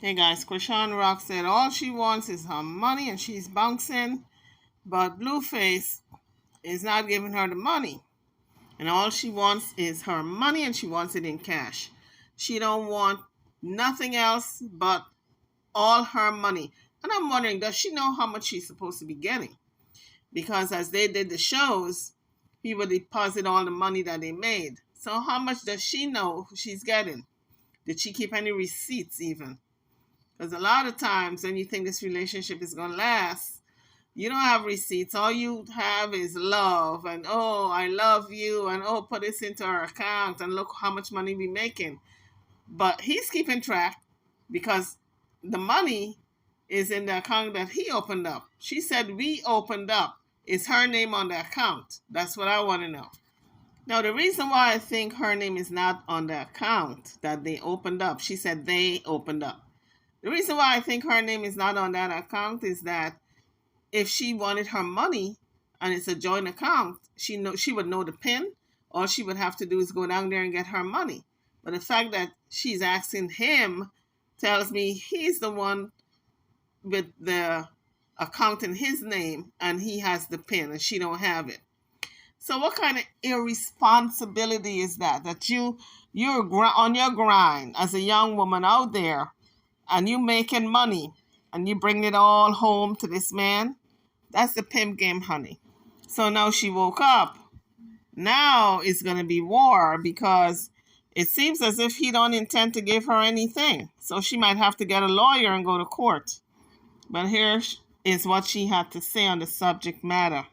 Hey guys, Chrisean Rock said all she wants is her money and she's bouncing, but Blueface is not giving her the money. And all she wants is her money and she wants it in cash. She don't want nothing else but all her money. And I'm wondering, does she know how much she's supposed to be getting? Because as they did the shows, people deposit all the money that they made. So how much does she know she's getting? Did she keep any receipts even? Because a lot of times when you think this relationship is going to last, you don't have receipts. All you have is love and, oh, I love you, and, oh, put this into our account and look how much money we're making. But he's keeping track because the money is in the account that he opened up. She said we opened up. Is her name on the account? That's what I want to know. Now, the reason why I think her name is not on the account that they opened up, she said they opened up. The reason why I think her name is not on that account is that if she wanted her money and it's a joint account, she would know the PIN. All she would have to do is go down there and get her money. But the fact that she's asking him tells me he's the one with the account in his name and he has the PIN and she don't have it. So what kind of irresponsibility is that? That you're on your grind as a young woman out there and you making money and you bring it all home to this man? That's the pimp game, honey. So now she woke up. Now it's going to be war because it seems as if he don't intend to give her anything. So she might have to get a lawyer and go to court. But here is what she had to say on the subject matter.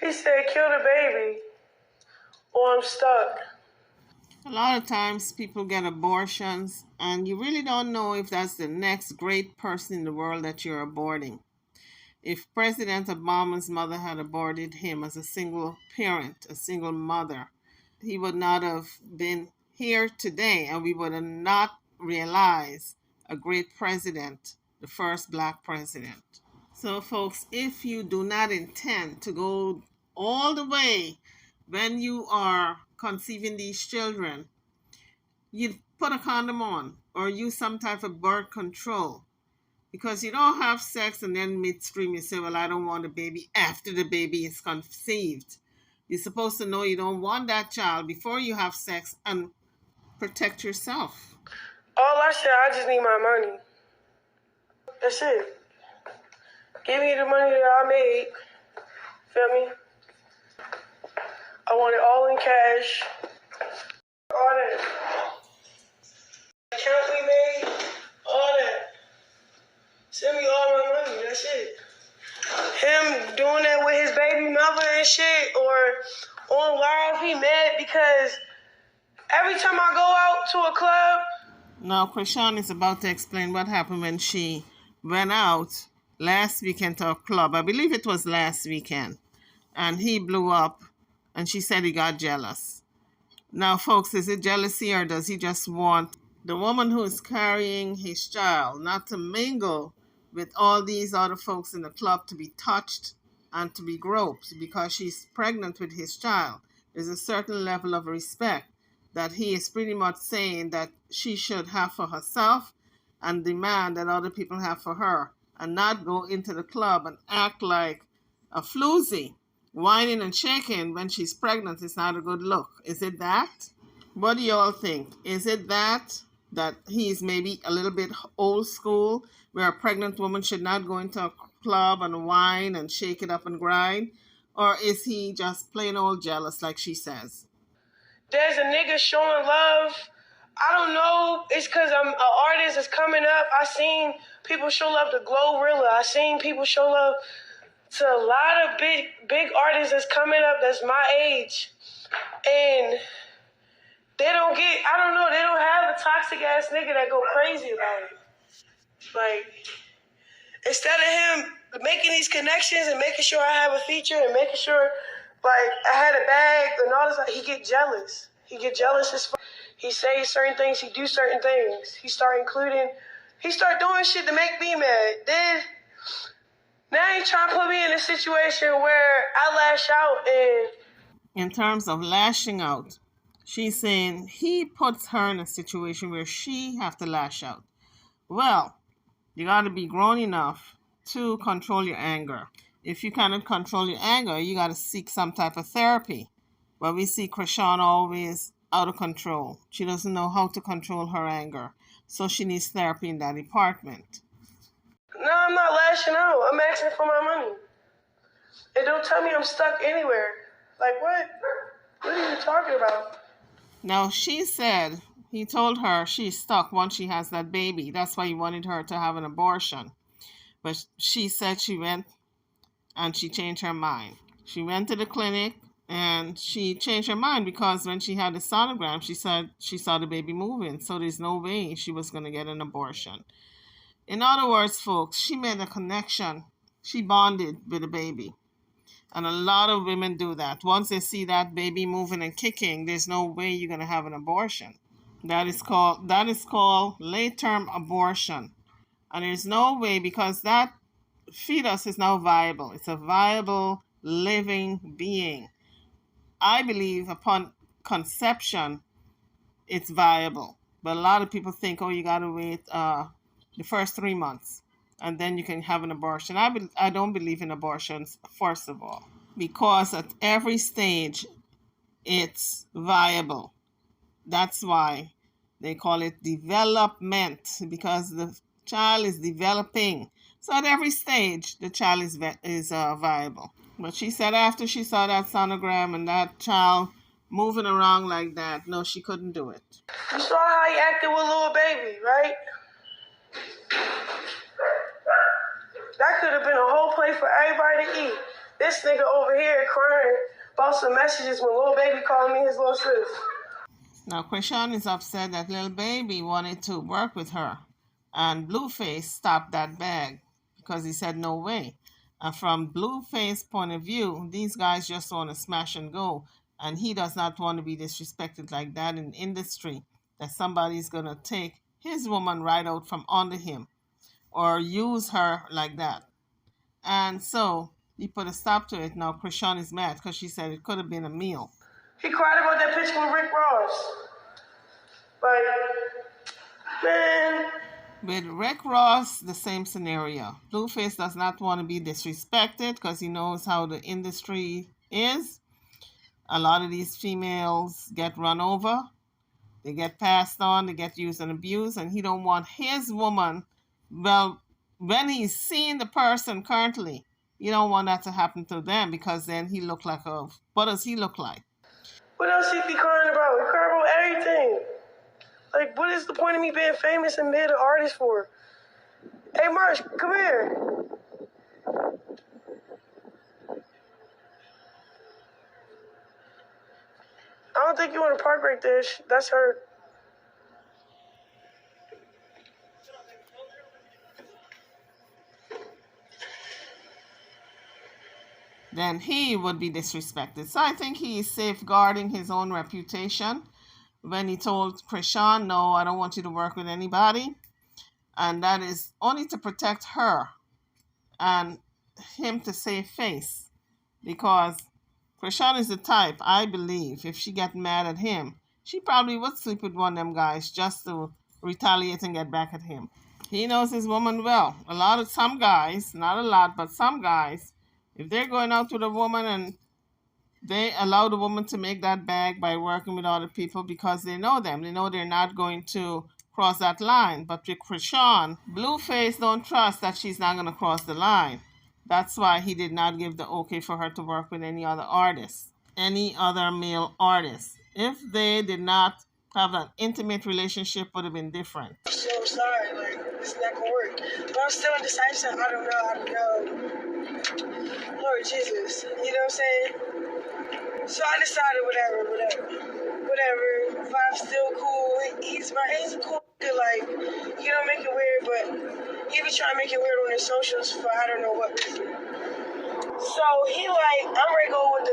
He said, kill the baby or I'm stuck. A lot of times people get abortions and you really don't know if that's the next great person in the world that you're aborting. If President Obama's mother had aborted him as a single parent, a single mother, he would not have been here today and we would have not realized a great president, the first black president. So folks, if you do not intend to go all the way when you are conceiving these children, you put a condom on or use some type of birth control. Because you don't have sex and then midstream you say, well, I don't want a baby after the baby is conceived. You're supposed to know you don't want that child before you have sex and protect yourself. All I said, I just need my money. That's it. Give me the money that I made. Feel me? I want it all in cash. All that. Account we made, all that. Send me all my money, that's it. Him doing that with his baby mother and shit, or on live, he mad because every time I go out to a club. Now, Chrisean is about to explain what happened when she went out last weekend to a club. I believe it was last weekend. And he blew up and she said he got jealous. Now, folks, is it jealousy or does he just want the woman who is carrying his child not to mingle with all these other folks in the club, to be touched and to be groped because she's pregnant with his child? There's a certain level of respect that he is pretty much saying that she should have for herself and demand that other people have for her, and not go into the club and act like a floozy, whining and shaking when she's pregnant. Is not a good look. Is it that? What do you all think? Is it that he's maybe a little bit old school, where a pregnant woman should not go into a club and whine and shake it up and grind? Or is he just plain old jealous like she says? There's a nigga showing love. I don't know. It's because I'm an artist that's coming up. I seen people show love to Glorilla. I seen people show love to a lot of big artists that's coming up that's my age. And they don't get, I don't know, they don't have a toxic ass nigga that go crazy about it. Like, instead of him making these connections and making sure I have a feature and making sure, like, I had a bag and all this, he get jealous. He get jealous as fuck. He say certain things, he do certain things. He start doing shit to make me mad. Then, now he trying to put me in a situation where I lash out and... In terms of lashing out, she's saying he puts her in a situation where she have to lash out. Well, you got to be grown enough to control your anger. If you cannot control your anger, you got to seek some type of therapy. But we see Chrisean always out of control. She doesn't know how to control her anger. So she needs therapy in that department. No, I'm not lashing out. I'm asking for my money. And don't tell me I'm stuck anywhere. Like, what? What are you talking about? Now, she said he told her she's stuck once she has that baby. That's why he wanted her to have an abortion. But she said she went and she changed her mind. She went to the clinic and she changed her mind because when she had the sonogram, she said she saw the baby moving. So there's no way she was going to get an abortion. In other words, folks, she made a connection. She bonded with the baby. And a lot of women do that. Once they see that baby moving and kicking, there's no way you're going to have an abortion. That is called late-term abortion. And there's no way, because that fetus is now viable. It's a viable living being. I believe upon conception, it's viable. But a lot of people think, oh, you got to wait the first 3 months and then you can have an abortion. I don't believe in abortions, first of all, because at every stage it's viable. That's why they call it development, because the child is developing. So at every stage, the child is viable. But she said after she saw that sonogram and that child moving around like that, no, she couldn't do it. You saw how he acted with little baby, right? That could have been a whole plate for everybody to eat. This nigga over here crying about some messages when little baby calling me his little sis. Now, Chrisean is upset that little baby wanted to work with her. And Blueface stopped that bag because he said no way. And from Blueface's point of view, these guys just want to smash and go. And he does not want to be disrespected like that in industry, that somebody's going to take his woman right out from under him or use her like that. And so he put a stop to it. Now Chrisean is mad because she said it could have been a meal. He cried about that picture with Rick Ross. Like, man. With Rick Ross, the same scenario. Blueface does not want to be disrespected because he knows how the industry is. A lot of these females get run over. They get passed on. They get used and abused. And he don't want his woman, well, when he's seeing the person currently, he don't want that to happen to them, because then he look like a... What does he look like? What else he be crying about? He crying about everything. Like, what is the point of me being famous and being an artist for? Hey, Marsh, come here. I don't think you want to park right there. That's her. Then he would be disrespected. So I think he is safeguarding his own reputation when he told Chrisean, no, I don't want you to work with anybody. And that is only to protect her and him to save face. Because Chrisean is the type, I believe, if she get mad at him, she probably would sleep with one of them guys just to retaliate and get back at him. He knows his woman well. Some guys, not a lot, but some guys, if they're going out with a woman and they allow the woman to make that bag by working with other people because they know them. They know they're not going to cross that line. But with Chrisean, Blueface don't trust that she's not going to cross the line. That's why he did not give the okay for her to work with any other artist, any other male artist. If they did not have an intimate relationship, would have been different. So sorry, like, it's not going to work. But I'm still indecisive. I don't know. Lord Jesus, you know what I'm saying? So I decided whatever. Vibe's still cool. He's a cool nigga, like, he don't make it weird, but he be trying to make it weird on his socials for I don't know what reason. So he like, I'm ready to go with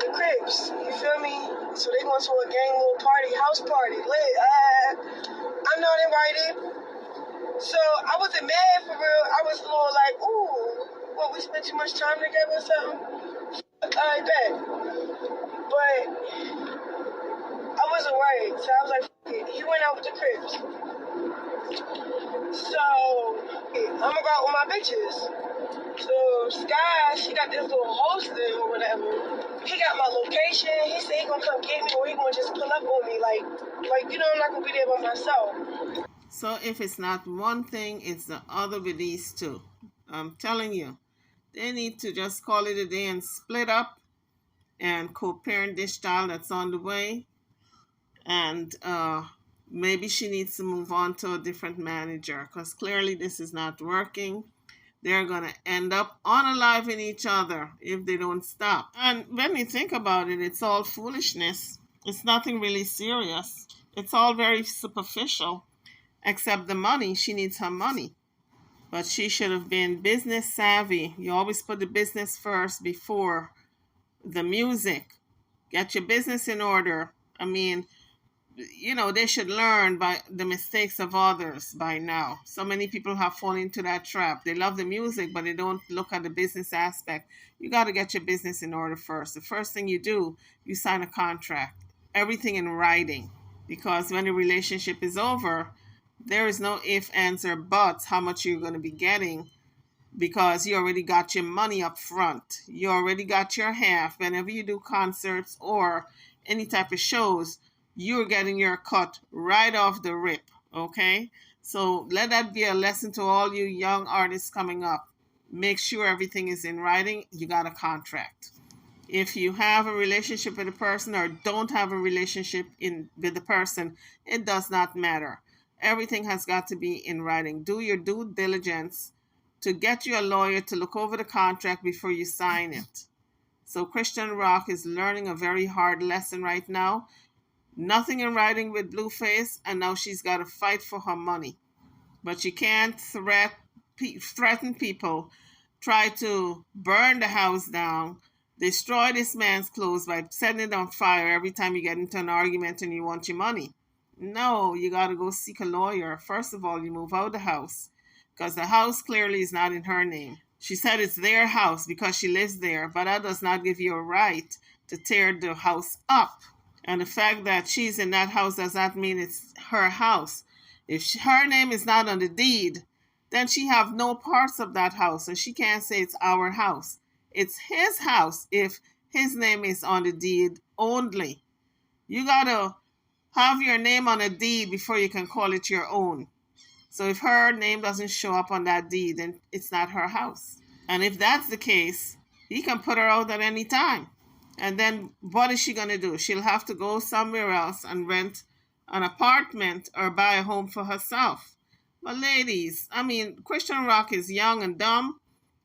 the Crips, you feel me? So they going to a gang little party, house party, lit. I'm not invited. So I wasn't mad for real. I was a little like, ooh, what, we spent too much time together or something? I bet. But I wasn't worried. So I was like, f*** it. He went out with the Crips. I'm gonna go out with my bitches. So Sky, she got this little hosting or whatever. He got my location. He said he gonna come get me, or he gonna just pull up on me. Like I'm not gonna be there by myself. So if it's not one thing, it's the other with these two. I'm telling you, they need to just call it a day and split up and co-parent this child that's on the way. And maybe she needs to move on to a different manager, because clearly this is not working. They're going to end up unaliving each other if they don't stop. And when you think about it, it's all foolishness. It's nothing really serious. It's all very superficial, except the money. She needs her money. But she should have been business savvy. You always put the business first before the music. Get your business in order. I mean, they should learn by the mistakes of others by now. So many people have fallen into that trap. They love the music, but they don't look at the business aspect. You got to get your business in order first. The first thing you do, you sign a contract. Everything in writing. Because when the relationship is over, there is no ifs, ands, or buts how much you're going to be getting, because you already got your money up front. You already got your half. Whenever you do concerts or any type of shows, you're getting your cut right off the rip, okay? So let that be a lesson to all you young artists coming up. Make sure everything is in writing. You got a contract. If you have a relationship with a person or don't have a relationship with the person, it does not matter. Everything has got to be in writing. Do your due diligence to get you a lawyer to look over the contract before you sign it. So Chrisean Rock is learning a very hard lesson right now. Nothing in writing with Blueface, and now she's got to fight for her money. But she can't threaten people, try to burn the house down, destroy this man's clothes by setting it on fire every time you get into an argument and you want your money. No, you got to go seek a lawyer. First of all, you move out of the house, because the house clearly is not in her name. She said it's their house because she lives there, but that does not give you a right to tear the house up. And the fact that she's in that house does not mean it's her house. If her name is not on the deed, then she have no parts of that house, and she can't say it's our house. It's his house if his name is on the deed only. You got to have your name on a deed before you can call it your own. So if her name doesn't show up on that deed, then it's not her house. And if that's the case, he can put her out at any time. And then what is she going to do? She'll have to go somewhere else and rent an apartment or buy a home for herself. But ladies, I mean, Chrisean Rock is young and dumb,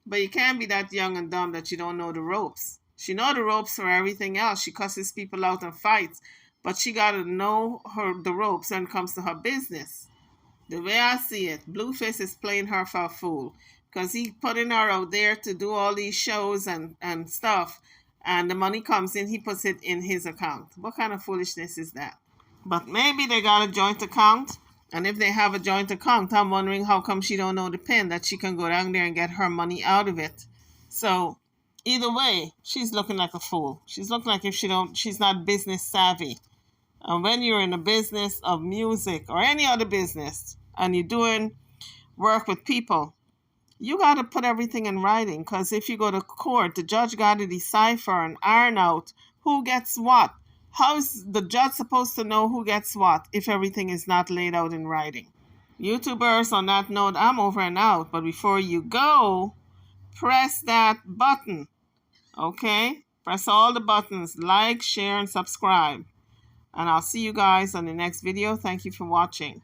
but you can't be that young and dumb that you don't know the ropes. She knows the ropes for everything else. She cusses people out and fights, but she got to know the ropes when it comes to her business. The way I see it, Blueface is playing her for a fool, because he putting her out there to do all these shows and stuff, and the money comes in, he puts it in his account. What kind of foolishness is that? But maybe they got a joint account, and if they have a joint account, I'm wondering how come she don't know the pin that she can go down there and get her money out of it. So either way, she's looking like a fool. She's looking like if she's not business savvy. And when you're in a business of music or any other business and you're doing work with people, you got to put everything in writing, because if you go to court, the judge got to decipher and iron out who gets what. How's the judge supposed to know who gets what if everything is not laid out in writing? YouTubers, on that note, I'm over and out. But before you go, press that button, okay? Press all the buttons, like, share, and subscribe. And I'll see you guys on the next video. Thank you for watching.